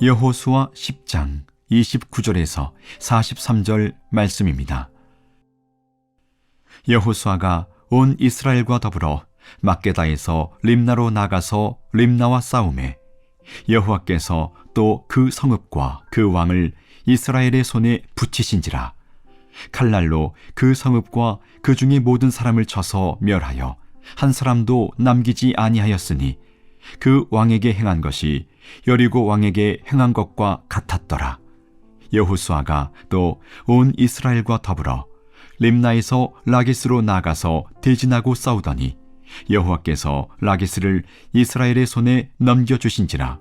여호수아 10장 29절에서 43절 말씀입니다. 여호수아가 온 이스라엘과 더불어 막게다에서 림나로 나가서 림나와 싸우매 여호와께서 또 그 성읍과 그 왕을 이스라엘의 손에 붙이신지라. 칼날로 그 성읍과 그 중에 모든 사람을 쳐서 멸하여 한 사람도 남기지 아니하였으니 그 왕에게 행한 것이 여리고 왕에게 행한 것과 같았더라. 여호수아가 또 온 이스라엘과 더불어 림나에서 라기스로 나가서 대진하고 싸우더니 여호와께서 라기스를 이스라엘의 손에 넘겨주신지라.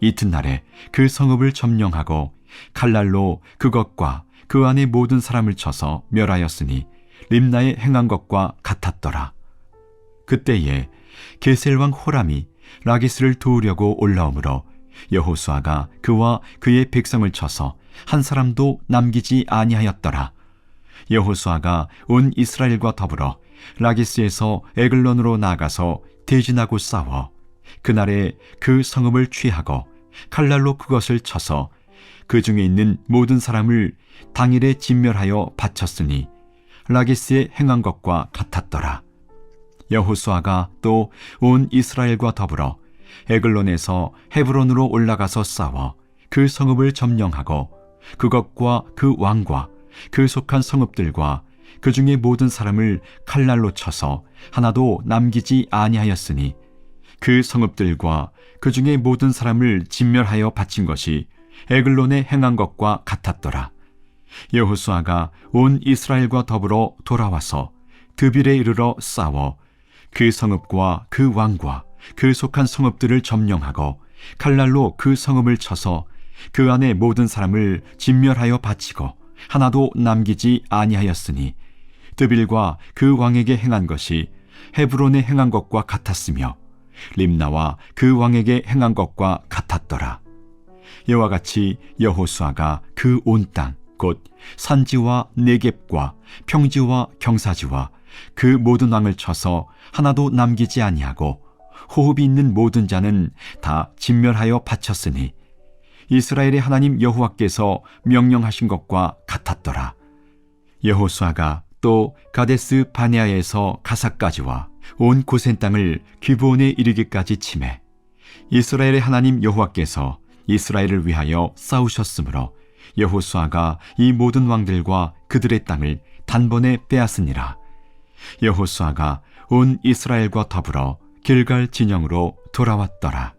이튿날에 그 성읍을 점령하고 칼날로 그것과 그 안에 모든 사람을 쳐서 멸하였으니 림나에 행한 것과 같았더라. 그때에 게셀 왕 호람이 라기스를 도우려고 올라오므로 여호수아가 그와 그의 백성을 쳐서 한 사람도 남기지 아니하였더라. 여호수아가 온 이스라엘과 더불어 라기스에서 에글론으로 나가서 대진하고 싸워 그날에 그 성읍을 취하고 칼날로 그것을 쳐서 그 중에 있는 모든 사람을 당일에 진멸하여 바쳤으니 라기스에 행한 것과 같았더라. 여호수아가 또 온 이스라엘과 더불어 에글론에서 헤브론으로 올라가서 싸워 그 성읍을 점령하고 그것과 그 왕과 그 속한 성읍들과 그 중에 모든 사람을 칼날로 쳐서 하나도 남기지 아니하였으니 그 성읍들과 그 중에 모든 사람을 진멸하여 바친 것이 에글론에 행한 것과 같았더라. 여호수아가 온 이스라엘과 더불어 돌아와서 드빌에 이르러 싸워 그 성읍과 그 왕과 그 속한 성읍들을 점령하고 칼날로 그 성읍을 쳐서 그 안에 모든 사람을 진멸하여 바치고 하나도 남기지 아니하였으니 드빌과 그 왕에게 행한 것이 헤브론에 행한 것과 같았으며 림나와 그 왕에게 행한 것과 같았더라. 이와 같이 여호수아가 그 온 땅 곧 산지와 네겝과 평지와 경사지와 그 모든 왕을 쳐서 하나도 남기지 아니하고 호흡이 있는 모든 자는 다 진멸하여 바쳤으니 이스라엘의 하나님 여호와께서 명령하신 것과 같았더라. 여호수아가 또 가데스 바네아에서 가사까지와 온 고센 땅을 기브온에 이르기까지 치매 이스라엘의 하나님 여호와께서 이스라엘을 위하여 싸우셨으므로 여호수아가 이 모든 왕들과 그들의 땅을 단번에 빼앗으니라. 여호수아가 온 이스라엘과 더불어 길갈 진영으로 돌아왔더라.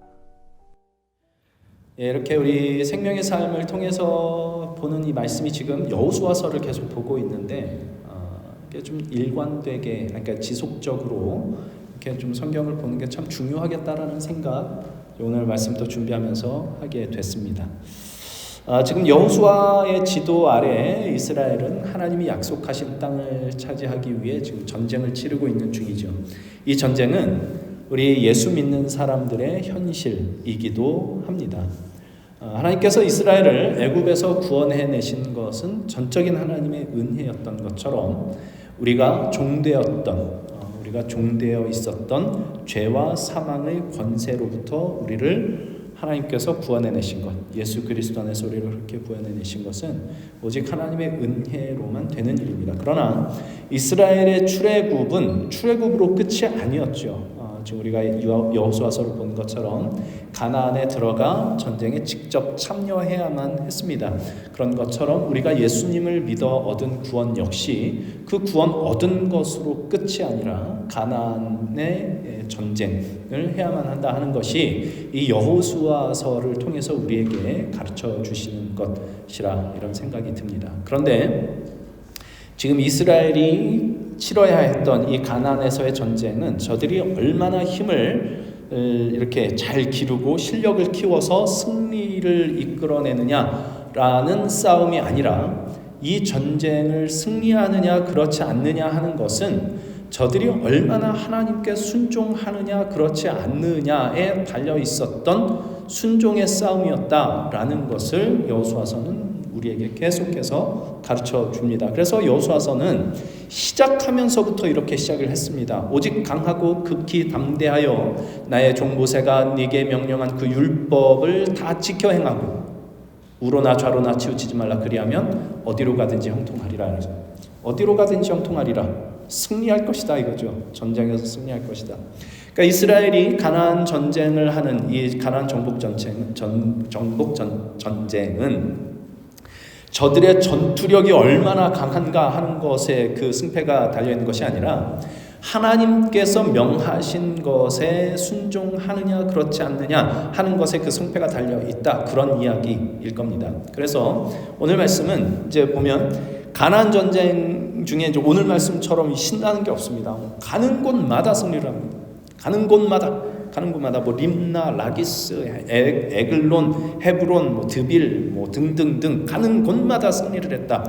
이렇게 우리 생명의 삶을 통해서 보는 이 말씀이 지금 여호수아서를 계속 보고 있는데 좀 일관되게, 그러니까 지속적으로 이렇게 좀 성경을 보는 게 참 중요하겠다라는 생각 오늘 말씀도 준비하면서 하게 됐습니다. 지금 여호수아의 지도 아래 이스라엘은 하나님이 약속하신 땅을 차지하기 위해 지금 전쟁을 치르고 있는 중이죠. 이 전쟁은 우리 예수 믿는 사람들의 현실이기도 합니다. 하나님께서 이스라엘을 애굽에서 구원해내신 것은 전적인 하나님의 은혜였던 것처럼 우리가 종되어 있었던 죄와 사망의 권세로부터 우리를 하나님께서 구원해내신 것, 예수 그리스도 안에서 우리를 그렇게 구원해내신 것은 오직 하나님의 은혜로만 되는 일입니다. 그러나 이스라엘의 출애굽으로 끝이 아니었죠. 지금 우리가 여호수아서를 본 것처럼 가나안에 들어가 전쟁에 직접 참여해야만 했습니다. 그런 것처럼 우리가 예수님을 믿어 얻은 구원 역시 그 구원 얻은 것으로 끝이 아니라 가나안의 전쟁을 해야만 한다 하는 것이 이 여호수아서를 통해서 우리에게 가르쳐 주시는 것이라 이런 생각이 듭니다. 그런데 지금 이스라엘이 치러야 했던 이 가나안에서의 전쟁은 저들이 얼마나 힘을 이렇게 잘 기르고 실력을 키워서 승리를 이끌어내느냐라는 싸움이 아니라 이 전쟁을 승리하느냐 그렇지 않느냐 하는 것은 저들이 얼마나 하나님께 순종하느냐 그렇지 않느냐에 달려 있었던 순종의 싸움이었다라는 것을 여호수아서는 우리에게 계속해서 가르쳐 줍니다. 그래서 여호수아서는 시작하면서부터 이렇게 시작을 했습니다. 오직 강하고 극히 담대하여 나의 종 모세가 네게 명령한 그 율법을 다 지켜 행하고 우로나 좌로나 치우치지 말라. 그리하면 어디로 가든지 형통하리라. 어디로 가든지 형통하리라. 승리할 것이다 이거죠. 전쟁에서 승리할 것이다. 그러니까 이스라엘이 가나안 전쟁을 하는 이 가나안 정복 전쟁은 저들의 전투력이 얼마나 강한가 하는 것에 그 승패가 달려 있는 것이 아니라 하나님께서 명하신 것에 순종하느냐 그렇지 않느냐 하는 것에 그 승패가 달려 있다, 그런 이야기일 겁니다. 그래서 오늘 말씀은 이제 보면 가나안 전쟁 중에 이제 오늘 말씀처럼 신나는 게 없습니다. 가는 곳마다 승리를 합니다. 가는 곳마다 뭐 림나, 라기스, 에글론, 헤브론, 뭐 드빌, 뭐 등등등 가는 곳마다 승리를 했다.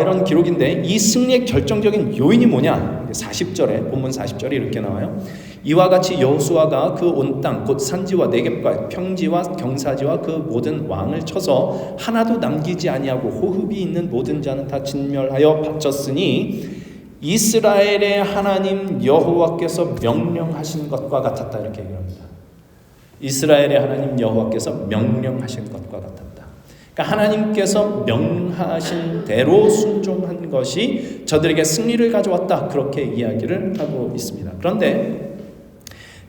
이런 기록인데 이 승리의 결정적인 요인이 뭐냐? 40절에 본문 40절에 이렇게 나와요. 이와 같이 여호수아가 그 온 땅 곧 산지와 네겝과 평지와 경사지와 그 모든 왕을 쳐서 하나도 남기지 아니하고 호흡이 있는 모든 자는 다 진멸하여 바쳤으니 이스라엘의 하나님 여호와께서 명령하신 것과 같았다, 이렇게 얘기합니다. 이스라엘의 하나님 여호와께서 명령하신 것과 같았다. 그러니까 하나님께서 명하신 대로 순종한 것이 저들에게 승리를 가져왔다, 그렇게 이야기를 하고 있습니다. 그런데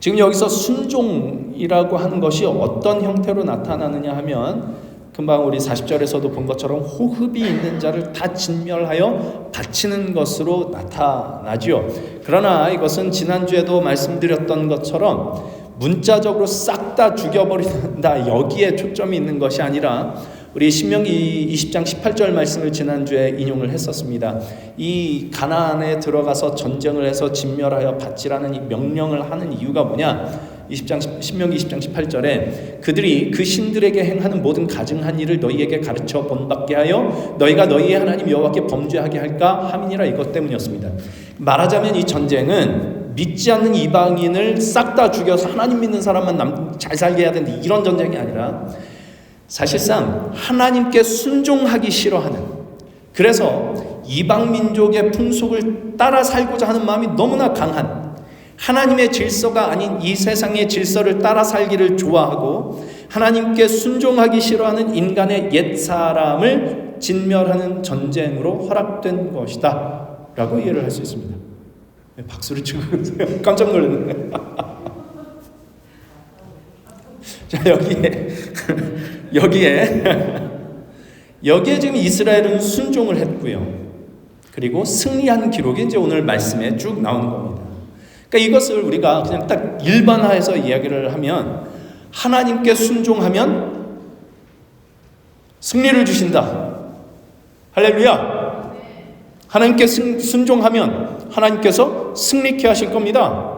지금 여기서 순종이라고 하는 것이 어떤 형태로 나타나느냐 하면 금방 우리 40절에서도 본 것처럼 호흡이 있는 자를 다 진멸하여 바치는 것으로 나타나죠. 그러나 이것은 지난주에도 말씀드렸던 것처럼 문자적으로 싹 다 죽여버린다, 여기에 초점이 있는 것이 아니라 우리 신명기 20장 18절 말씀을 지난주에 인용을 했었습니다. 이 가나안에 들어가서 전쟁을 해서 진멸하여 바치라는 이 명령을 하는 이유가 뭐냐? 신명기 20장 18절에 그들이 그 신들에게 행하는 모든 가증한 일을 너희에게 가르쳐 본받게 하여 너희가 너희의 하나님 여호와께 범죄하게 할까 함이니라, 이것 때문이었습니다. 말하자면 이 전쟁은 믿지 않는 이방인을 싹 다 죽여서 하나님 믿는 사람만 잘 살게 해야 되는데 이런 전쟁이 아니라 사실상 하나님께 순종하기 싫어하는, 그래서 이방 민족의 풍속을 따라 살고자 하는 마음이 너무나 강한, 하나님의 질서가 아닌 이 세상의 질서를 따라 살기를 좋아하고 하나님께 순종하기 싫어하는 인간의 옛사람을 진멸하는 전쟁으로 허락된 것이다 라고 이해를 할 수 있습니다. 박수를 치고 계세요. 깜짝 놀랐네. 자, 여기에 지금 이스라엘은 순종을 했고요. 그리고 승리한 기록이 이제 오늘 말씀에 쭉 나오는 겁니다. 그러니까 이것을 우리가 그냥 딱 일반화해서 이야기를 하면 하나님께 순종하면 승리를 주신다. 할렐루야. 하나님께 순종하면 하나님께서 승리케 하실 겁니다.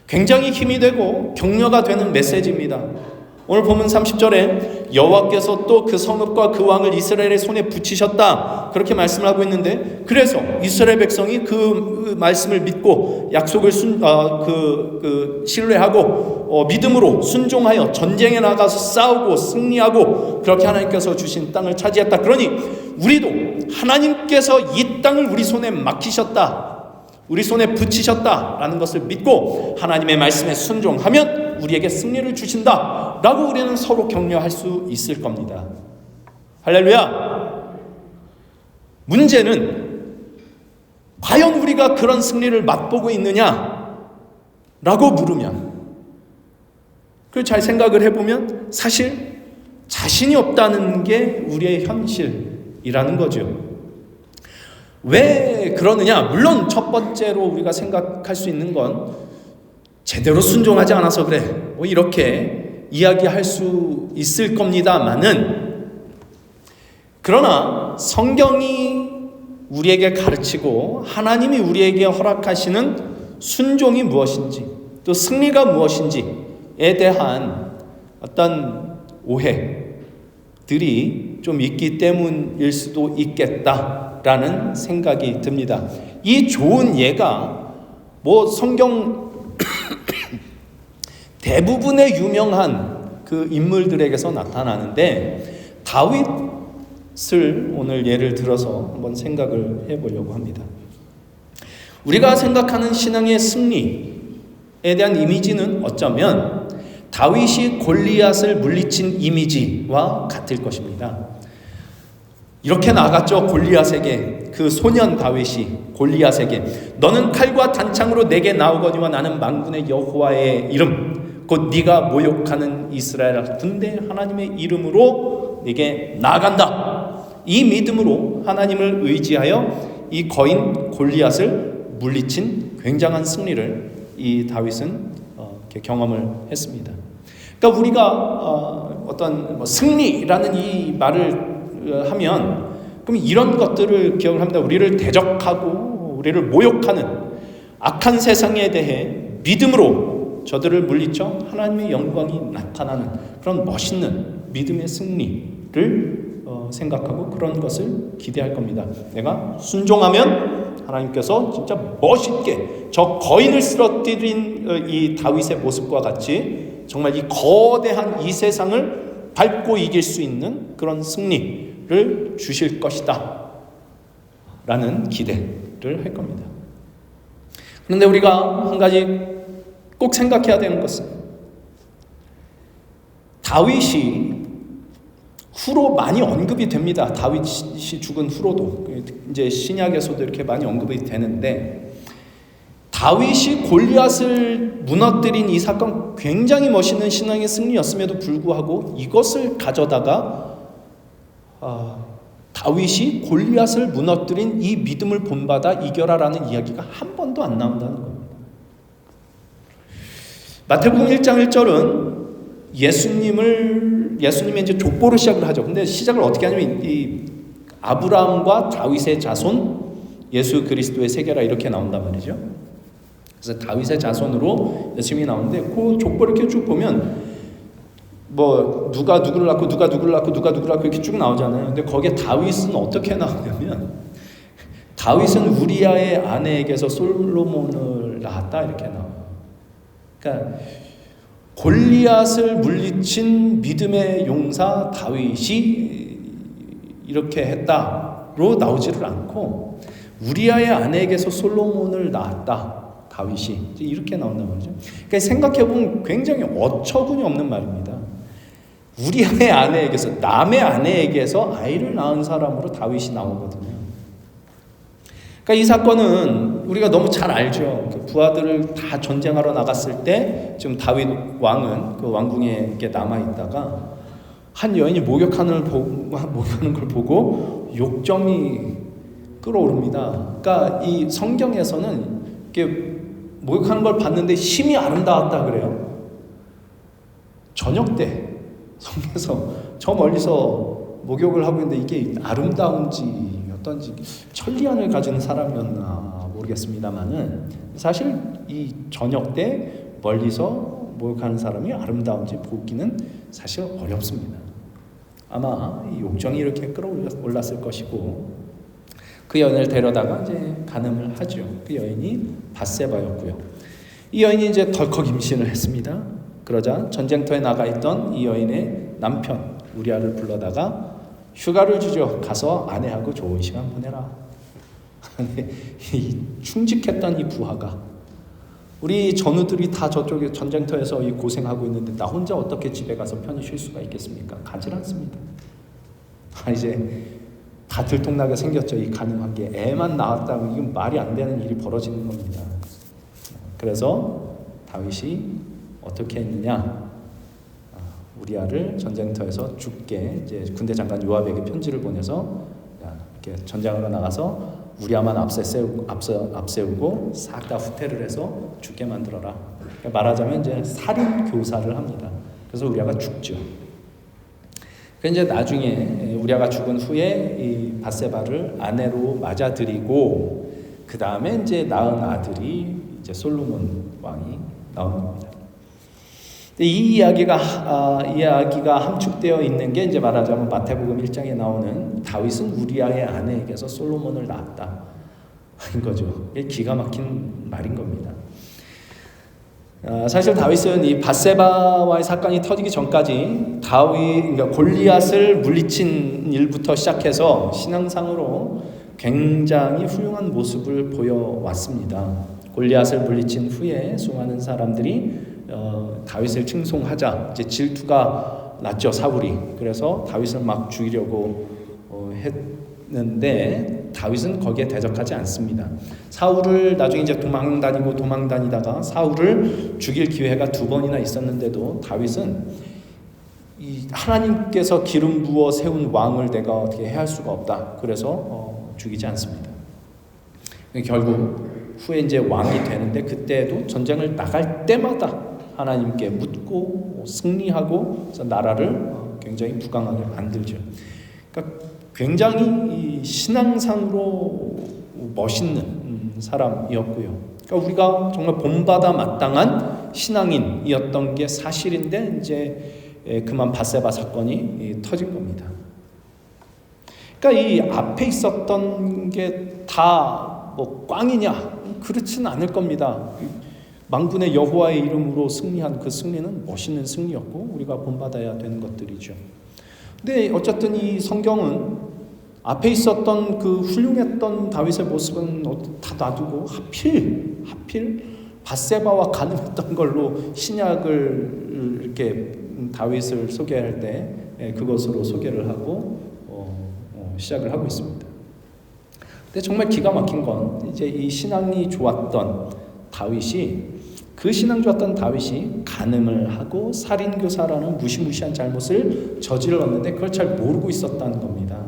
굉장히 힘이 되고 격려가 되는 메시지입니다. 오늘 본문 30절에 여호와께서 또 그 성읍과 그 왕을 이스라엘의 손에 붙이셨다, 그렇게 말씀을 하고 있는데, 그래서 이스라엘 백성이 그 말씀을 믿고 약속을 신뢰하고 믿음으로 순종하여 전쟁에 나가서 싸우고 승리하고 그렇게 하나님께서 주신 땅을 차지했다. 그러니 우리도 하나님께서 이 땅을 우리 손에 맡기셨다, 우리 손에 붙이셨다라는 것을 믿고 하나님의 말씀에 순종하면 우리에게 승리를 주신다 라고 우리는 서로 격려할 수 있을 겁니다. 할렐루야. 문제는 과연 우리가 그런 승리를 맛보고 있느냐 라고 물으면, 그걸 잘 생각을 해보면 사실 자신이 없다는 게 우리의 현실이라는 거죠. 왜 그러느냐? 물론 첫 번째로 우리가 생각할 수 있는 건 제대로 순종하지 않아서 그래, 뭐 이렇게 이야기할 수 있을 겁니다만은, 그러나 성경이 우리에게 가르치고 하나님이 우리에게 허락하시는 순종이 무엇인지 또 승리가 무엇인지에 대한 어떤 오해들이 좀 있기 때문일 수도 있겠다라는 생각이 듭니다. 이 좋은 예가 뭐 성경 대부분의 유명한 그 인물들에게서 나타나는데, 다윗 것을 오늘 예를 들어서 한번 생각을 해보려고 합니다. 우리가 생각하는 신앙의 승리에 대한 이미지는 어쩌면 다윗이 골리앗을 물리친 이미지와 같을 것입니다. 이렇게 나갔죠. 골리앗에게, 그 소년 다윗이 골리앗에게 너는 칼과 단창으로 내게 나오거니와 나는 만군의 여호와의 이름 곧 네가 모욕하는 이스라엘 군대 하나님의 이름으로 네게 나아간다. 이 믿음으로 하나님을 의지하여 이 거인 골리앗을 물리친 굉장한 승리를 이 다윗은 이렇게 경험을 했습니다. 그러니까 우리가 어떤 승리라는 이 말을 하면 그럼 이런 것들을 기억을 합니다. 우리를 대적하고 우리를 모욕하는 악한 세상에 대해 믿음으로 저들을 물리쳐 하나님의 영광이 나타나는 그런 멋있는 믿음의 승리를 생각하고 그런 것을 기대할 겁니다. 내가 순종하면 하나님께서 진짜 멋있게 저 거인을 쓰러뜨린 이 다윗의 모습과 같이 정말 이 거대한 이 세상을 밟고 이길 수 있는 그런 승리를 주실 것이다 라는 기대를 할 겁니다. 그런데 우리가 한 가지 꼭 생각해야 되는 것은 다윗이 후로 많이 언급이 됩니다. 다윗이 죽은 후로도 이제 신약에서도 이렇게 많이 언급이 되는데 다윗이 골리앗을 무너뜨린 이 사건 굉장히 멋있는 신앙의 승리였음에도 불구하고 이것을 가져다가 다윗이 골리앗을 무너뜨린 이 믿음을 본받아 이겨라라는 이야기가 한 번도 안 나온다는 겁니다. 마태복음 1장 1절은 예수님의 이제 족보를 시작을 하죠. 근데 시작을 어떻게 하냐면 이 아브라함과 다윗의 자손 예수 그리스도의 세계라 이렇게 나온단 말이죠. 그래서 다윗의 자손으로 예수님이 나오는데 그 족보를 이렇게 쭉 보면 뭐 누가 누구를 낳고 누가 누구를 낳고 누가 누구를 낳고 이렇게 쭉 나오잖아요. 근데 거기에 다윗은 어떻게 나오냐면 다윗은 우리아의 아내에게서 솔로몬을 낳았다 이렇게 나와요. 그러니까 골리앗을 물리친 믿음의 용사 다윗이 이렇게 했다로 나오지를 않고 우리아의 아내에게서 솔로몬을 낳았다 다윗이 이렇게 나온단 말이죠. 그러니까 생각해보면 굉장히 어처구니 없는 말입니다. 우리아의 아내에게서 남의 아내에게서 아이를 낳은 사람으로 다윗이 나오거든요. 그러니까 이 사건은 우리가 너무 잘 알죠. 그 부하들을 다 전쟁하러 나갔을 때 지금 다윗 왕은 그 왕궁에 이렇게 남아 있다가 한 여인이 목욕하는 걸 보고 욕정이 끓어오릅니다. 그러니까 이 성경에서는 이렇게 목욕하는 걸 봤는데 심히 아름다웠다 그래요. 저녁 때 성에서 저 멀리서 목욕을 하고 있는데 이게 아름다운지 어떤지 천리안을 가진 사람이었나 모르겠습니다만은 사실 이 저녁 때 멀리서 목욕하는 사람이 아름다운지 보기는 사실 어렵습니다. 아마 이 욕정이 이렇게 끌어올랐을 것이고 그 여인을 데려다가 이제 간음을 하죠. 그 여인이 밧세바였고요. 이 여인이 이제 덜컥 임신을 했습니다. 그러자 전쟁터에 나가 있던 이 여인의 남편 우리아를 불러다가 휴가를 주죠. 가서 아내하고 좋은 시간 보내라. 이 충직했던 이 부하가 우리 전우들이 다 저쪽에 전쟁터에서 이 고생하고 있는데 나 혼자 어떻게 집에 가서 편히 쉴 수가 있겠습니까? 가질 않습니다. 이제 다 들통나게 생겼죠. 이 가능한 게 애만 낳았다고 이건 말이 안 되는 일이 벌어지는 겁니다. 그래서 다윗이 어떻게 했느냐? 우리아를 전쟁터에서 죽게 이제 군대 장관 요압에게 편지를 보내서 이렇게 전장으로 나가서 우리아만 앞세우고 싹 다 후퇴를 해서 죽게 만들어라. 그러니까 말하자면 이제 살인 교사를 합니다. 그래서 우리아가 죽죠. 그래서 이제 나중에 우리아가 죽은 후에 이 밧세바를 아내로 맞아들이고 그 다음에 이제 낳은 아들이 이제 솔로몬 왕이 나오는 겁니다. 이 이야기가 함축되어 있는 게 이제 말하자면 마태복음 1장에 나오는 다윗은 우리아의 아내에게서 솔로몬을 낳았다 하는 거죠. 이게 기가 막힌 말인 겁니다. 사실 다윗은 이 밧세바와의 사건이 터지기 전까지 그러니까 골리앗을 물리친 일부터 시작해서 신앙상으로 굉장히 훌륭한 모습을 보여왔습니다. 골리앗을 물리친 후에 수많은 사람들이 다윗을 칭송하자 이제 질투가 났죠, 사울이. 그래서 다윗을 막 죽이려고 했는데 다윗은 거기에 대적하지 않습니다. 사울을 나중에 이제 도망다니다가 사울을 죽일 기회가 2번이나 있었는데도 다윗은 이 하나님께서 기름 부어 세운 왕을 내가 어떻게 해할 수가 없다. 그래서 죽이지 않습니다. 결국 후에 이제 왕이 되는데 그때도 전쟁을 나갈 때마다 하나님께 묻고 승리하고 그래서 나라를 굉장히 부강하게 만들죠. 그러니까 굉장히 신앙상으로 멋있는 사람이었고요. 그러니까 우리가 정말 본받아 마땅한 신앙인이었던 게 사실인데 이제 그만 밧세바 사건이 터진 겁니다. 그러니까 이 앞에 있었던 게 다 뭐 꽝이냐? 그렇지는 않을 겁니다. 만군의 여호와의 이름으로 승리한 그 승리는 멋있는 승리였고 우리가 본받아야 되는 것들이죠. 근데 어쨌든 이 성경은 앞에 있었던 그 훌륭했던 다윗의 모습은 다 놔두고 하필 밧세바와 간음했던 걸로 신약을 이렇게 다윗을 소개할 때 그것으로 소개를 하고 시작을 하고 있습니다. 근데 정말 기가 막힌 건 이제 이 신앙이 좋았던 다윗이 간음을 하고 살인교사라는 무시무시한 잘못을 저질렀는데 그걸 잘 모르고 있었다는 겁니다.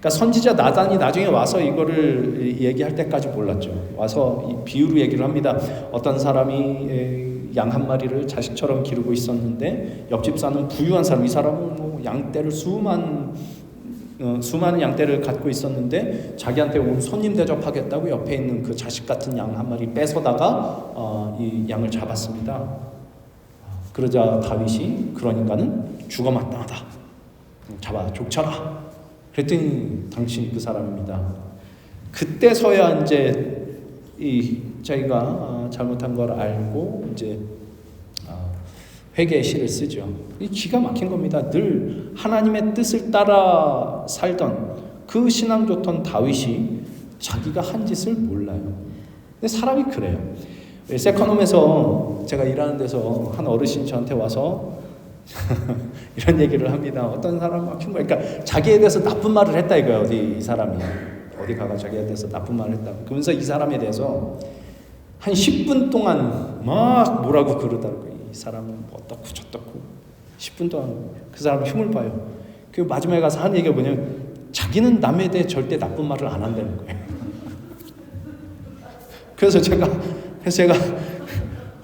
그러니까 선지자 나단이 나중에 와서 이거를 얘기할 때까지 몰랐죠. 와서 이 비유로 얘기를 합니다. 어떤 사람이 양 한 마리를 자식처럼 기르고 있었는데 옆집 사는 부유한 사람, 이 사람은 뭐 양떼를 수많은 양떼를 갖고 있었는데 자기한테 온 손님 대접하겠다고 옆에 있는 그 자식 같은 양 한 마리 뺏어다가 이 양을 잡았습니다. 그러자 다윗이 그러니까는 죽어 마땅하다. 잡아 족쳐라. 그랬더니 당신이 그 사람입니다. 그때서야 이제 자기가 잘못한 걸 알고 이제 회개의 시를 쓰죠. 이 기가 막힌 겁니다. 늘 하나님의 뜻을 따라 살던 그 신앙 좋던 다윗이 자기가 한 짓을 몰라요. 근데 사람이 그래요. 세컨홈에서 제가 일하는 데서 한 어르신이 저한테 와서 이런 얘기를 합니다. 어떤 사람 막힌 거야. 그러니까 자기에 대해서 나쁜 말을 했다 이거예요. 이 사람이 어디 가가 자기에 대해서 나쁜 말을 했다. 그러면서 이 사람에 대해서 한 10분 동안 막 뭐라고 그러더라고요. 이 사람은 뭐 어떻고 저떻고 10분 동안 그 사람 힘을 봐요. 그 마지막에 가서 하는 얘기가 뭐냐면 자기는 남에 대해 절대 나쁜 말을 안 한다는 거예요. 그래서 제가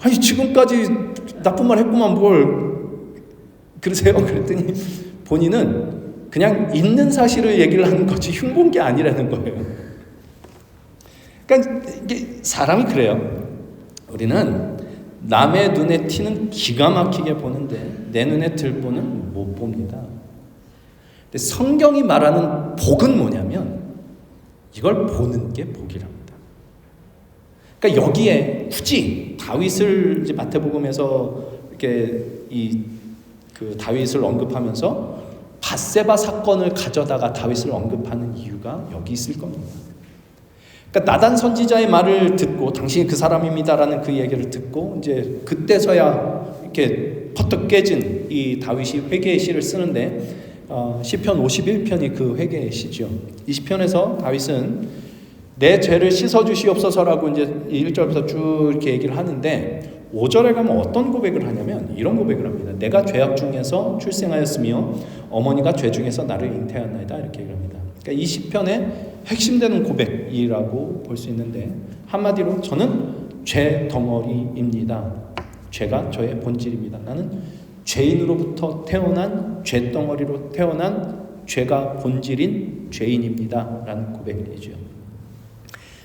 아니 지금까지 나쁜 말 했구만 뭘 그러세요? 그랬더니 본인은 그냥 있는 사실을 얘기를 하는 거지 흉본 게 아니라는 거예요. 그러니까 이게 사람이 그래요. 우리는 남의 눈에 티는 기가 막히게 보는데 내 눈에 들보는 못 봅니다. 근데 성경이 말하는 복은 뭐냐면 이걸 보는 게 복이랍니다. 그러니까 여기에 굳이 다윗을 이제 마태복음에서 이렇게 그 다윗을 언급하면서 밧세바 사건을 가져다가 다윗을 언급하는 이유가 여기 있을 겁니다. 그러니까 나단 선지자의 말을 듣고 당신이 그 사람입니다라는 그 얘기를 듣고 이제 그때서야 이렇게 퍼뜩 깨진 이 다윗이 회개의 시를 쓰는데 시편 51편이 그 회개의 시죠. 이 시편에서 다윗은 내 죄를 씻어 주시옵소서라고 이제 1절부터 쭉 이렇게 얘기를 하는데 5절에 가면 어떤 고백을 하냐면 이런 고백을 합니다. 내가 죄악 중에서 출생하였으며 어머니가 죄 중에서 나를 잉태하였나이다 이렇게 얘기를 합니다. 그러니까 이 시편의 핵심되는 고백이라고 볼 수 있는데 한마디로 저는 죄 덩어리입니다. 죄가 저의 본질입니다. 나는 죄인으로부터 태어난 죄덩어리로 태어난 죄가 본질인 죄인입니다. 라는 고백이죠.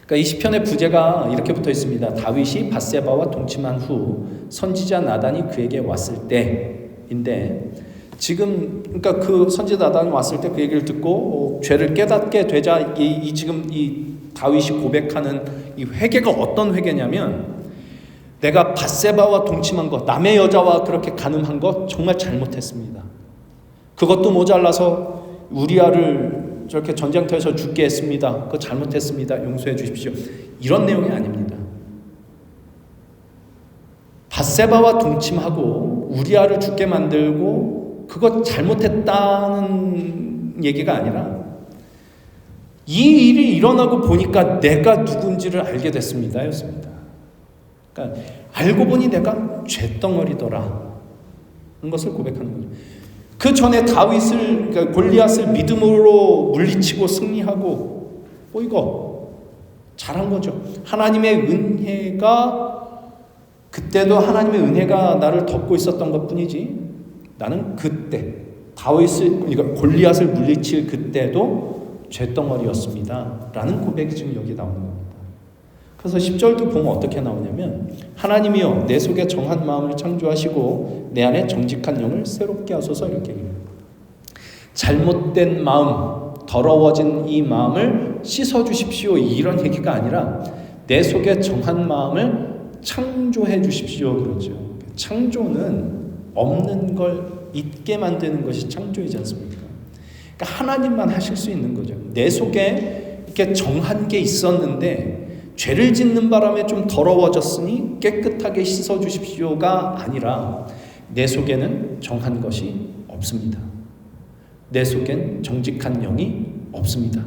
그러니까 이 시편의 부제가 이렇게 붙어 있습니다. 다윗이 밧세바와 동침한 후 선지자 나단이 그에게 왔을 때인데 지금 그러니까 그 선지자 나단이 왔을 때 그 얘기를 듣고 죄를 깨닫게 되자 지금 이 다윗이 고백하는 이 회개가 어떤 회개냐면 내가 밧세바와 동침한 것, 남의 여자와 그렇게 간음한 것 정말 잘못했습니다. 그것도 모자라서 우리아를 저렇게 전쟁터에서 죽게 했습니다. 그거 잘못했습니다. 용서해 주십시오. 이런 내용이 아닙니다. 밧세바와 동침하고 우리아를 죽게 만들고 그거 잘못했다는 얘기가 아니라 이 일이 일어나고 보니까 내가 누군지를 알게 됐습니다. 였습니다. 그러니까 알고 보니 내가 쇳덩어리더라 하는 것을 고백하는 거죠. 그 전에 다윗을, 그러니까 골리앗을 믿음으로 물리치고 승리하고 이거 잘한 거죠. 하나님의 은혜가, 그때도 하나님의 은혜가 나를 덮고 있었던 것뿐이지 나는 그때 다윗을, 그러니까 골리앗을 물리칠 그때도 쇳덩어리였습니다 라는 고백이 지금 여기 나오는 겁니다. 그래서 10절도 보면 어떻게 나오냐면 하나님이여 내 속에 정한 마음을 창조하시고 내 안에 정직한 영을 새롭게 하소서 이렇게 얘기합니다. 잘못된 마음, 더러워진 이 마음을 씻어주십시오 이런 얘기가 아니라 내 속에 정한 마음을 창조해 주십시오 그러죠. 창조는 없는 걸 있게 만드는 것이 창조이지 않습니까? 그러니까 하나님만 하실 수 있는 거죠. 내 속에 이렇게 정한 게 있었는데 죄를 짓는 바람에 좀 더러워졌으니 깨끗하게 씻어주십시오가 아니라 내 속에는 정한 것이 없습니다. 내 속엔 정직한 영이 없습니다.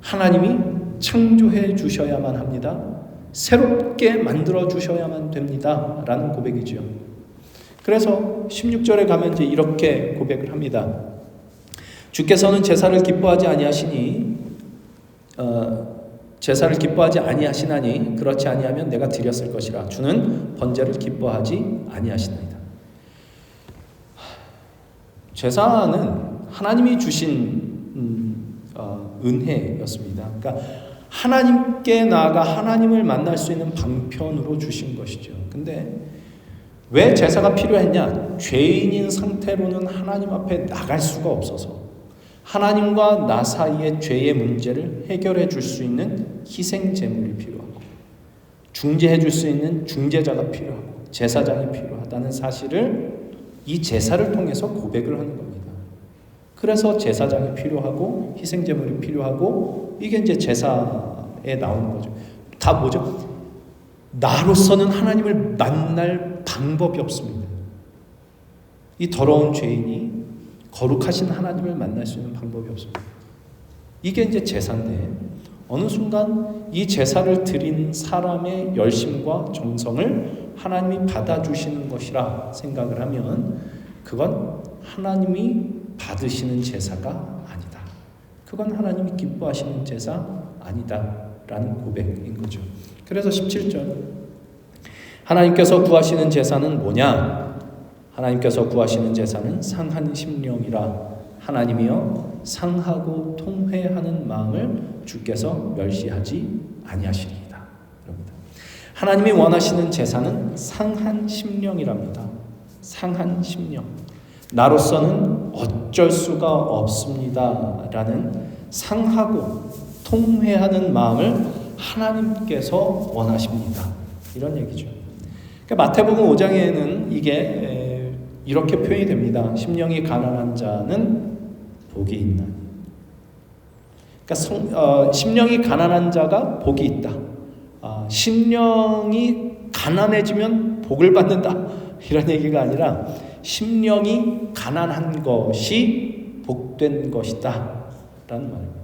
하나님이 창조해 주셔야만 합니다. 새롭게 만들어 주셔야만 됩니다. 라는 고백이죠. 그래서 16절에 가면 이제 이렇게 고백을 합니다. 주께서는 제사를 기뻐하지 아니하시니 제사를 기뻐하지 아니하시나니 그렇지 아니하면 내가 드렸을 것이라. 주는 번제를 기뻐하지 아니하시나이다. 제사는 하나님이 주신 은혜였습니다. 그러니까 하나님께 나아가 하나님을 만날 수 있는 방편으로 주신 것이죠. 근데 왜 제사가 필요했냐? 죄인인 상태로는 하나님 앞에 나갈 수가 없어서 하나님과 나 사이의 죄의 문제를 해결해 줄 수 있는 희생 제물이 필요하고 중재해 줄 수 있는 중재자가 필요하고 제사장이 필요하다는 사실을 이 제사를 통해서 고백을 하는 겁니다. 그래서 제사장이 필요하고 희생 제물이 필요하고 이게 이제 제사에 나오는 거죠. 다 뭐죠? 나로서는 하나님을 만날 방법이 없습니다. 이 더러운 죄인이 거룩하신 하나님을 만날 수 있는 방법이 없습니다. 이게 이제 제사인데 어느 순간 이 제사를 드린 사람의 열심과 정성을 하나님이 받아주시는 것이라 생각을 하면 그건 하나님이 받으시는 제사가 아니다. 그건 하나님이 기뻐하시는 제사 아니다 라는 고백인 거죠. 그래서 17절 하나님께서 구하시는 제사는 뭐냐? 하나님께서 구하시는 제사는 상한 심령이라. 하나님이여 상하고 통회하는 마음을 주께서 멸시하지 아니하시리이다. 하나님이 원하시는 제사는 상한 심령이랍니다. 상한 심령. 나로서는 어쩔 수가 없습니다 라는 상하고 통회하는 마음을 하나님께서 원하십니다. 이런 얘기죠. 그러니까 마태복음 5장에는 이게 이렇게 표현이 됩니다. 심령이 가난한 자는 복이 있나니. 그러니까 심령이 가난한 자가 복이 있다. 심령이 가난해지면 복을 받는다. 이런 얘기가 아니라 심령이 가난한 것이 복된 것이다. 라는 말입니다.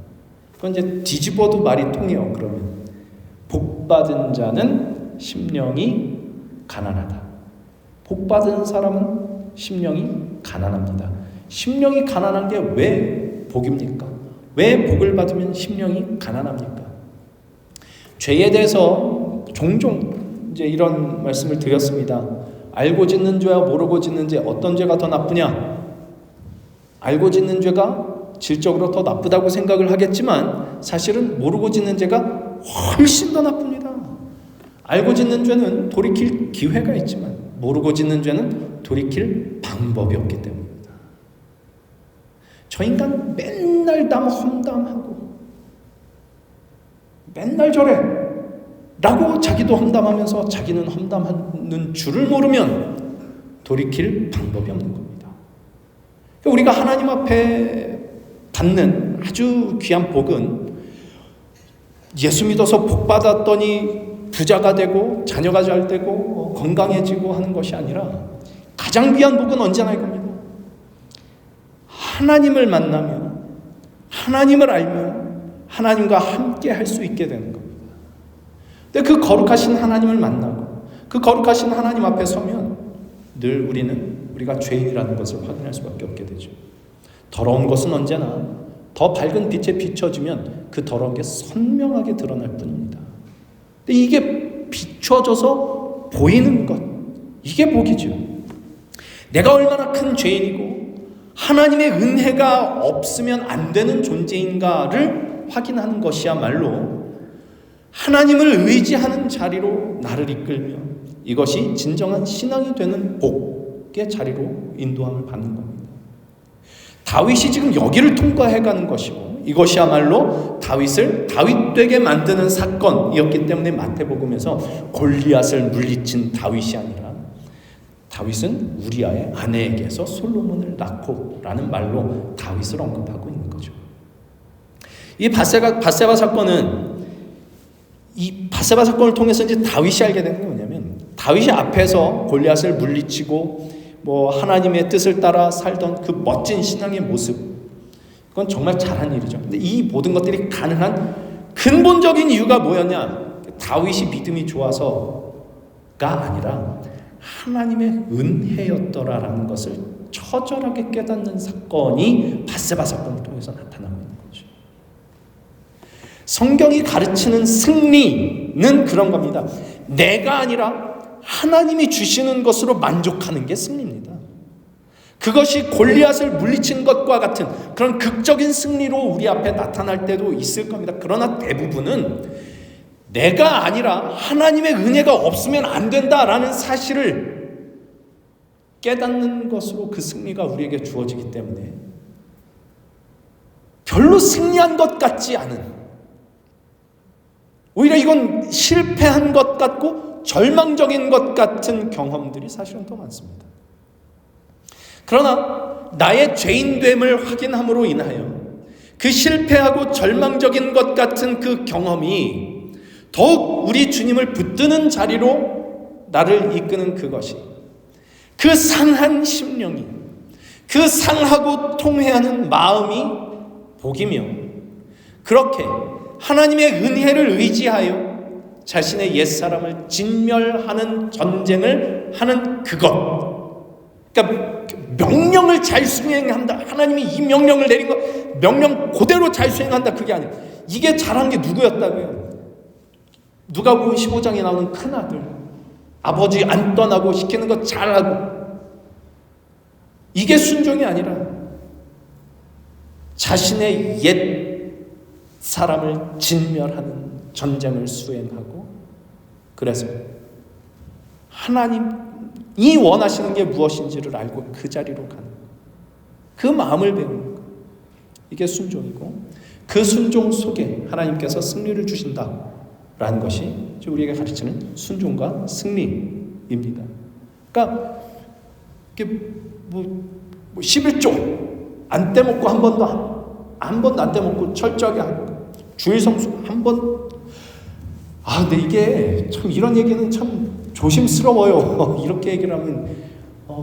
그건 이제 뒤집어도 말이 통해요. 그러면 복받은 자는 심령이 가난하다. 복받은 사람은 심령이 가난합니다. 심령이 가난한 게 왜 복입니까? 왜 복을 받으면 심령이 가난합니까? 죄에 대해서 종종 이제 이런 말씀을 드렸습니다. 알고 짓는 죄와 모르고 짓는 죄, 어떤 죄가 더 나쁘냐? 알고 짓는 죄가 질적으로 더 나쁘다고 생각을 하겠지만 사실은 모르고 짓는 죄가 훨씬 더 나쁩니다. 알고 짓는 죄는 돌이킬 기회가 있지만 모르고 짓는 죄는 돌이킬 방법이 없기 때문입니다. 저 인간 맨날 남 험담하고 맨날 저래. 라고 자기도 험담하면서 자기는 험담하는 줄을 모르면 돌이킬 방법이 없는 겁니다. 우리가 하나님 앞에 받는 아주 귀한 복은 예수 믿어서 복 받았더니 부자가 되고 자녀가 잘 되고 건강해지고 하는 것이 아니라 가장 귀한 복은 언제나 이겁니다. 하나님을 만나며 하나님을 알며 하나님과 함께 할 수 있게 되는 겁니다. 근데 그 거룩하신 하나님을 만나고 그 거룩하신 하나님 앞에 서면 늘 우리가 죄인이라는 것을 확인할 수밖에 없게 되죠. 더러운 것은 언제나 더 밝은 빛에 비춰지면 그 더러운 게 선명하게 드러날 뿐입니다. 근데 이게 비춰져서 보이는 것, 이게 복이죠. 내가 얼마나 큰 죄인이고 하나님의 은혜가 없으면 안 되는 존재인가를 확인하는 것이야말로 하나님을 의지하는 자리로 나를 이끌며 이것이 진정한 신앙이 되는 복의 자리로 인도함을 받는 겁니다. 다윗이 지금 여기를 통과해가는 것이고 이것이야말로 다윗을 다윗되게 만드는 사건이었기 때문에 마태복음에서 골리앗을 물리친 다윗이 아니라 다윗은 우리아의 아내에게서 솔로몬을 낳고 라는 말로 다윗을 언급하고 있는 거죠. 이 밧세바 사건은 이 밧세바 사건을 통해서 이제 다윗이 알게 되는 게 뭐냐면 다윗이 앞에서 골리앗을 물리치고 하나님의 뜻을 따라 살던 그 멋진 신앙의 모습, 그건 정말 잘한 일이죠. 근데 이 모든 것들이 가능한 근본적인 이유가 뭐였냐? 다윗이 믿음이 좋아서가 아니라 하나님의 은혜였더라라는 것을 처절하게 깨닫는 사건이 밧세바 사건을 통해서 나타나고 있는 거죠. 성경이 가르치는 승리는 그런 겁니다. 내가 아니라 하나님이 주시는 것으로 만족하는 게 승리입니다. 그것이 골리앗을 물리친 것과 같은 그런 극적인 승리로 우리 앞에 나타날 때도 있을 겁니다. 그러나 대부분은 내가 아니라 하나님의 은혜가 없으면 안 된다라는 사실을 깨닫는 것으로 그 승리가 우리에게 주어지기 때문에 별로 승리한 것 같지 않은, 오히려 이건 실패한 것 같고 절망적인 것 같은 경험들이 사실은 더 많습니다. 그러나 나의 죄인됨을 확인함으로 인하여 그 실패하고 절망적인 것 같은 그 경험이 더욱 우리 주님을 붙드는 자리로 나를 이끄는 그것이, 그 상한 심령이, 그 상하고 통회하는 마음이 복이며, 그렇게 하나님의 은혜를 의지하여 자신의 옛사람을 진멸하는 전쟁을 하는 그것, 그러니까 명령을 잘 수행한다, 하나님이 이 명령을 내린 거 명령 그대로 잘 수행한다, 그게 아니에요. 이게 잘한 게 누구였다고요? 누가복음 15장에 나오는 큰아들, 아버지 안 떠나고 시키는 거 잘하고, 이게 순종이 아니라 자신의 옛 사람을 진멸하는 전쟁을 수행하고, 그래서 하나님이 원하시는 게 무엇인지를 알고 그 자리로 가는, 그 마음을 배우는 것, 이게 순종이고, 그 순종 속에 하나님께서 승리를 주신다라는 것이 우리에게 가르치는 순종과 승리입니다. 그러니까 이게 11조 안 떼먹고 한 번도 안 떼먹고 철저하게 하고, 주일 성수 한 번. 근데 이게 참 이런 얘기는 참 조심스러워요. 이렇게 얘기를 하면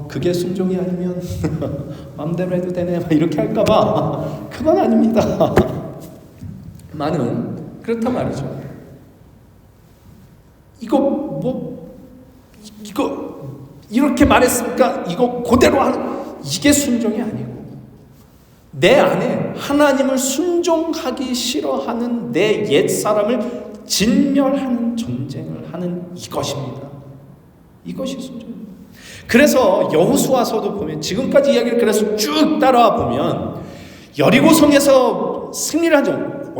그게 순종이 아니면 마음대로 해도 되네 막 이렇게 할까봐. 그건 아닙니다. 많은 그렇단 말이죠. 이거 이렇게 말했으니까 이거 그대로 하는, 이게 순종이 아니고, 내 안에 하나님을 순종하기 싫어하는 내 옛사람을 진멸하는 전쟁을 하는 이것입니다. 이것이 순종입니다. 그래서 여호수아서도 보면, 지금까지 이야기를 그래서 쭉 따라와 보면, 여리고성에서 승리를 한 적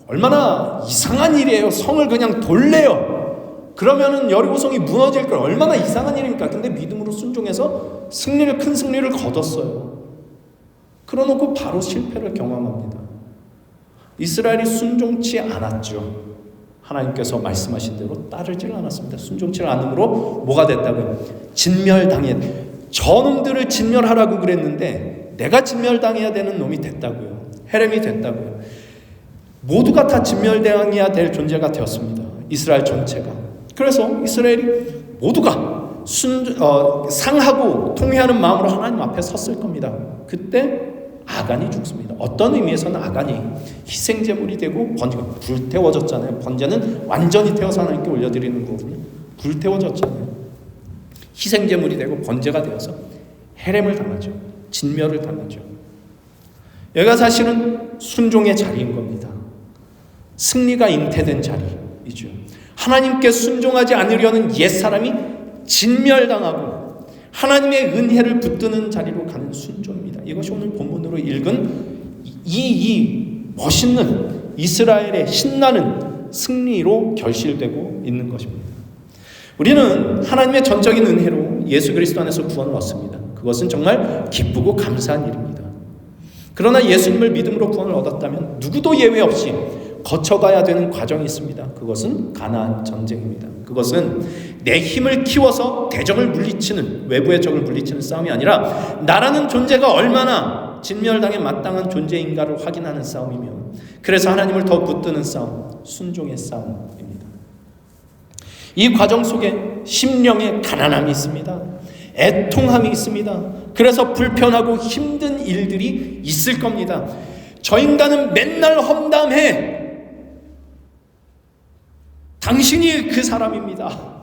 얼마나 이상한 일이에요. 성을 그냥 돌래요. 그러면은 여리고성이 무너질 걸, 얼마나 이상한 일입니까? 근데 믿음으로 순종해서 큰 승리를 거뒀어요. 그러놓고 바로 실패를 경험합니다. 이스라엘이 순종치 않았죠. 하나님께서 말씀하신 대로 따르질 않았습니다. 순종치 않음으로 뭐가 됐다고요? 진멸당해. 저놈들을 진멸하라고 그랬는데 내가 진멸당해야 되는 놈이 됐다고요. 헤렘이 됐다고요. 모두가 다 진멸당해야 될 존재가 되었습니다. 이스라엘 전체가. 그래서 이스라엘이 모두가 상하고 통회하는 마음으로 하나님 앞에 섰을 겁니다. 그때 아간이 죽습니다. 어떤 의미에서는 아간이 희생제물이 되고 번제가 불태워졌잖아요. 번제는 완전히 태워서 하나님께 올려드리는 거거든요. 불태워졌잖아요. 희생제물이 되고 번제가 되어서 헤렘을 당하죠. 진멸을 당하죠. 여기가 사실은 순종의 자리인 겁니다. 승리가 잉태된 자리이죠. 하나님께 순종하지 않으려는 옛사람이 진멸당하고 하나님의 은혜를 붙드는 자리로 가는 순종입니다. 이것이 오늘 본문으로 읽은 이 멋있는 이스라엘의 신나는 승리로 결실되고 있는 것입니다. 우리는 하나님의 전적인 은혜로 예수 그리스도 안에서 구원을 얻습니다. 그것은 정말 기쁘고 감사한 일입니다. 그러나 예수님을 믿음으로 구원을 얻었다면 누구도 예외 없이 거쳐가야 되는 과정이 있습니다. 그것은 가나안 전쟁입니다. 그것은 내 힘을 키워서 대적을 물리치는, 외부의 적을 물리치는 싸움이 아니라 나라는 존재가 얼마나 진멸당에 마땅한 존재인가를 확인하는 싸움이며, 그래서 하나님을 더 붙드는 싸움, 순종의 싸움입니다. 이 과정 속에 심령의 가난함이 있습니다. 애통함이 있습니다. 그래서 불편하고 힘든 일들이 있을 겁니다. 저 인간은 맨날 험담해. 당신이 그 사람입니다.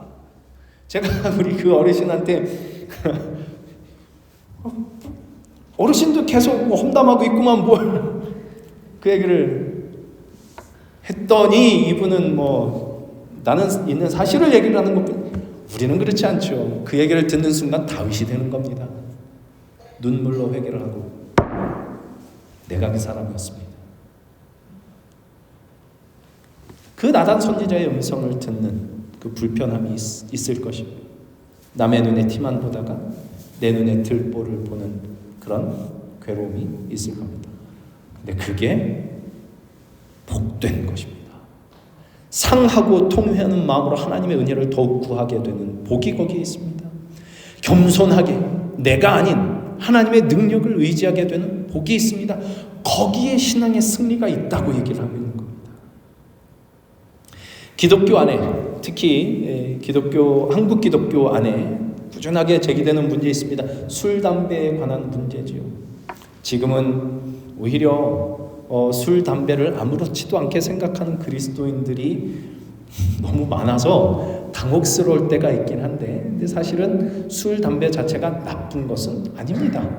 제가 우리 그 어르신한테 어르신도 계속 험담하고 있구만 뭘, 그 얘기를 했더니 이분은 나는 있는 사실을 얘기를 하는 것뿐. 우리는 그렇지 않죠. 그 얘기를 듣는 순간 다윗이 되는 겁니다. 눈물로 회개를 하고 내가 그 사람이었습니다. 그 나단 선지자의 음성을 듣는 그 불편함이 있을 것입니다. 남의 눈에 티만 보다가 내 눈에 들보를 보는 그런 괴로움이 있을 겁니다. 근데 그게 복된 것입니다. 상하고 통회하는 마음으로 하나님의 은혜를 더욱 구하게 되는 복이 거기에 있습니다. 겸손하게 내가 아닌 하나님의 능력을 의지하게 되는 복이 있습니다. 거기에 신앙의 승리가 있다고 얘기를 하고 있는 겁니다. 기독교 안에, 특히 한국 기독교 안에 꾸준하게 제기되는 문제 있습니다. 술, 담배에 관한 문제지요. 지금은 오히려 술, 담배를 아무렇지도 않게 생각하는 그리스도인들이 너무 많아서 당혹스러울 때가 있긴 한데, 근데 사실은 술, 담배 자체가 나쁜 것은 아닙니다.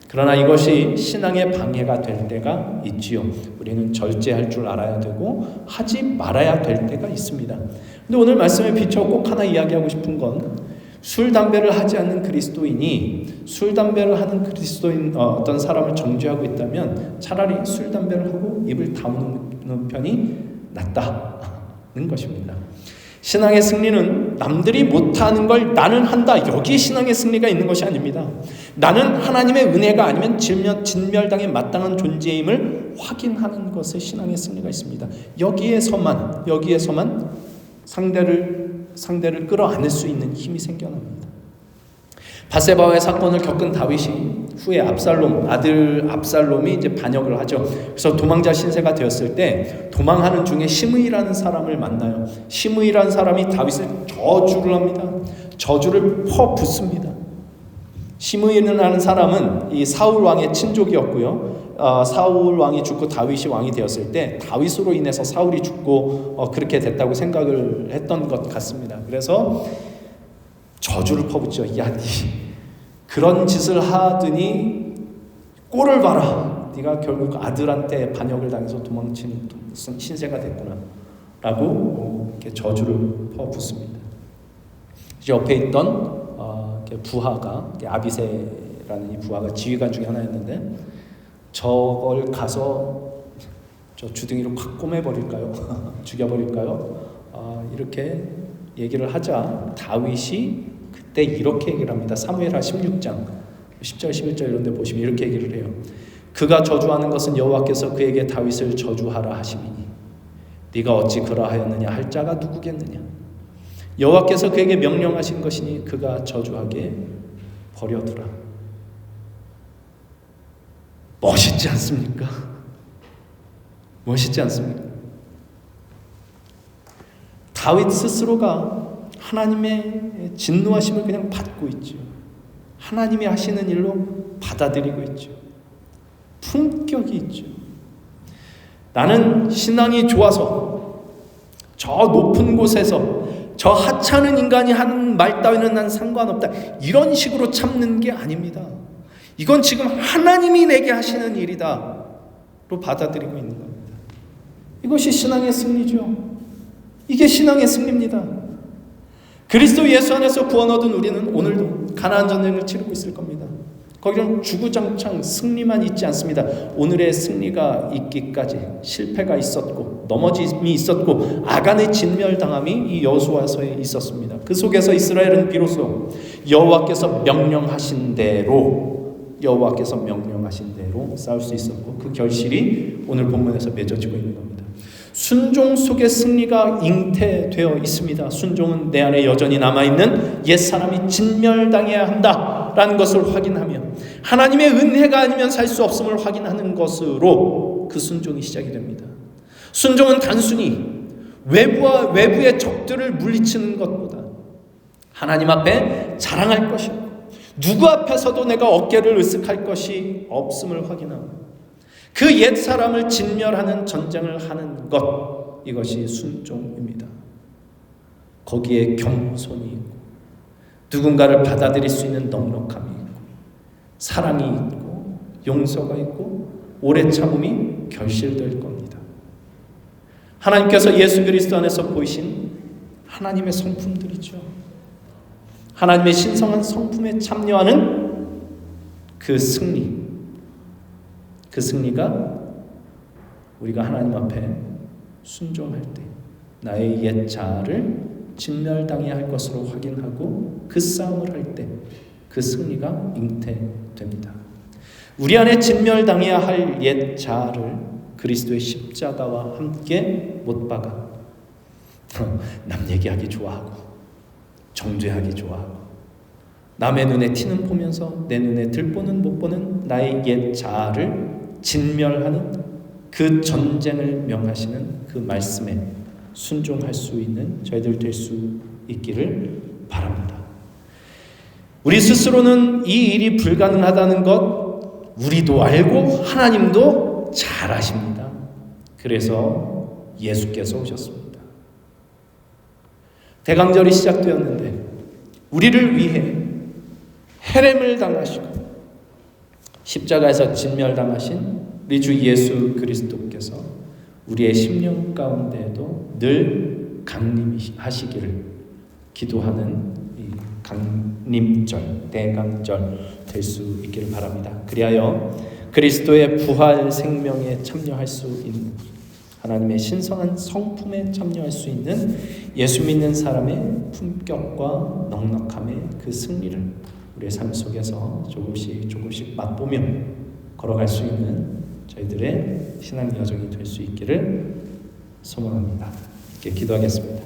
그러나 이것이 신앙의 방해가 될 때가 있지요. 우리는 절제할 줄 알아야 되고 하지 말아야 될 때가 있습니다. 근데 오늘 말씀에 비춰 꼭 하나 이야기하고 싶은 건, 술, 담배를 하지 않는 그리스도인이 술, 담배를 하는 그리스도인 어떤 사람을 정죄하고 있다면 차라리 술, 담배를 하고 입을 다무는 편이 낫다는 것입니다. 신앙의 승리는 남들이 못하는 걸 나는 한다, 여기에 신앙의 승리가 있는 것이 아닙니다. 나는 하나님의 은혜가 아니면 진멸당에 마땅한 존재임을 확인하는 것에 신앙의 승리가 있습니다. 여기에서만 상대를 끌어안을 수 있는 힘이 생겨납니다. 바세바와의 사건을 겪은 다윗이 후에 아들 압살롬이 이제 반역을 하죠. 그래서 도망자 신세가 되었을 때 도망하는 중에 시므이라는 사람을 만나요. 시므이라는 사람이 다윗을 저주를 합니다. 저주를 퍼붓습니다. 시므이라는 사람은 이 사울 왕의 친족이었고요. 사울 왕이 죽고 다윗이 왕이 되었을 때 다윗으로 인해서 사울이 죽고 그렇게 됐다고 생각을 했던 것 같습니다. 그래서 저주를 퍼붓죠. 야, 니 그런 짓을 하더니 꼴을 봐라. 네가 결국 아들한테 반역을 당해서 도망친 신세가 됐구나 라고 이렇게 저주를 퍼붓습니다. 옆에 있던 부하가, 아비새라는 이 부하가 지휘관 중에 하나였는데, 저걸 가서 저 주둥이로 콱 꼬매버릴까요? 죽여버릴까요? 이렇게 얘기를 하자 다윗이 그때 이렇게 얘기를 합니다. 사무엘하 16장 10절 11절 이런 데 보시면 이렇게 얘기를 해요. 그가 저주하는 것은 여호와께서 그에게 다윗을 저주하라 하심이니 네가 어찌 그러하였느냐 할 자가 누구겠느냐. 여호와께서 그에게 명령하신 것이니 그가 저주하게 버려두라. 멋있지 않습니까? 멋있지 않습니까? 다윗 스스로가 하나님의 진노하심을 그냥 받고 있죠. 하나님이 하시는 일로 받아들이고 있죠. 품격이 있죠. 나는 신앙이 좋아서 저 높은 곳에서 저 하찮은 인간이 하는 말 따위는 난 상관없다, 이런 식으로 참는 게 아닙니다. 이건 지금 하나님이 내게 하시는 일이다 로 받아들이고 있는 겁니다. 이것이 신앙의 승리죠. 이게 신앙의 승리입니다. 그리스도 예수 안에서 구원 얻은 우리는 오늘도 가나안 전쟁을 치르고 있을 겁니다. 거기는 주구장창 승리만 있지 않습니다. 오늘의 승리가 있기까지 실패가 있었고 넘어짐이 있었고 아간의 진멸당함이 이 여호수아서에 있었습니다. 그 속에서 이스라엘은 비로소 여호와께서 명령하신 대로 싸울 수 있었고, 그 결실이 오늘 본문에서 맺어지고 있는 겁니다. 순종 속의 승리가 잉태되어 있습니다. 순종은 내 안에 여전히 남아있는 옛사람이 진멸당해야 한다라는 것을 확인하며 하나님의 은혜가 아니면 살 수 없음을 확인하는 것으로 그 순종이 시작이 됩니다. 순종은 단순히 외부의 적들을 물리치는 것보다 하나님 앞에 자랑할 것이고 누구 앞에서도 내가 어깨를 으쓱할 것이 없음을 확인하고 그 옛사람을 진멸하는 전쟁을 하는 것, 이것이 순종입니다. 거기에 겸손이 있고 누군가를 받아들일 수 있는 넉넉함이 있고 사랑이 있고 용서가 있고 오래 참음이 결실될 겁니다. 하나님께서 예수 그리스도 안에서 보이신 하나님의 성품들이죠. 하나님의 신성한 성품에 참여하는 그 승리, 그 승리가 우리가 하나님 앞에 순종할 때 나의 옛 자아를 진멸당해야 할 것으로 확인하고 그 싸움을 할 때 그 승리가 잉태됩니다. 우리 안에 진멸당해야 할 옛 자아를 그리스도의 십자가와 함께 못 박아 남 얘기하기 좋아하고 정죄하기 좋아하고 남의 눈에 티는 보면서 내 눈에 들보는 못 보는 나의 옛 자아를 진멸하는 그 전쟁을 명하시는 그 말씀에 순종할 수 있는 저희들 될 수 있기를 바랍니다. 우리 스스로는 이 일이 불가능하다는 것 우리도 알고 하나님도 잘 아십니다. 그래서 예수께서 오셨습니다. 대강절이 시작되었는데 우리를 위해 헤렘을 당하시고 십자가에서 진멸당하신 우리 주 예수 그리스도께서 우리의 심령 가운데에도 늘 강림하시기를 기도하는 이 강림절, 대강절 될 수 있기를 바랍니다. 그리하여 그리스도의 부활 생명에 참여할 수 있는, 하나님의 신성한 성품에 참여할 수 있는 예수 믿는 사람의 품격과 넉넉함의 그 승리를 우리의 삶 속에서 조금씩 맛보며 걸어갈 수 있는 저희들의 신앙 여정이 될 수 있기를 소망합니다. 이렇게 기도하겠습니다.